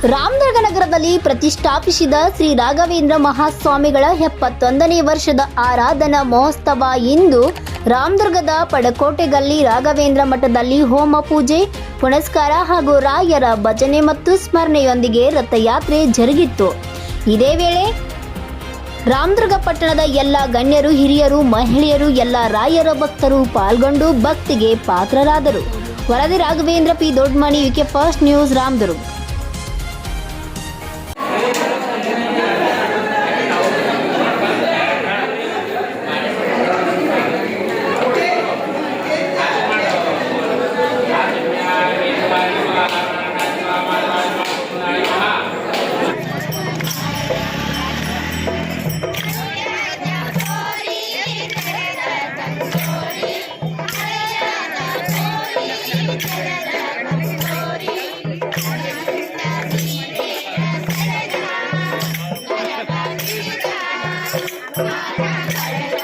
ರಾಮದುರ್ಗ ನಗರದಲ್ಲಿ ಪ್ರತಿಷ್ಠಾಪಿಸಿದ ಶ್ರೀ ರಾಘವೇಂದ್ರ ಮಹಾಸ್ವಾಮಿಗಳ 71ನೇ ವರ್ಷದ ಆರಾಧನಾ ಮಹೋತ್ಸವ ಇಂದು ರಾಮದುರ್ಗದ ಪಡಕೋಟೆ ಗಲ್ಲಿ ರಾಘವೇಂದ್ರ ಮಠದಲ್ಲಿ ಹೋಮ ಪೂಜೆ ಪುನಸ್ಕಾರ ಹಾಗೂ ರಾಯರ ಭಜನೆ ಮತ್ತು ಸ್ಮರಣೆಯೊಂದಿಗೆ ರಥಯಾತ್ರೆ ಜರುಗಿತ್ತು. ಇದೇ ವೇಳೆ ರಾಮದುರ್ಗ ಪಟ್ಟಣದ ಎಲ್ಲ ಗಣ್ಯರು, ಹಿರಿಯರು, ಮಹಿಳೆಯರು, ಎಲ್ಲ ರಾಯರ ಭಕ್ತರು ಪಾಲ್ಗೊಂಡು ಭಕ್ತಿಗೆ ಪಾತ್ರರಾದರು. ವರದಿ Raghavendra P Doddamani, UK first news, Ramdurg. Para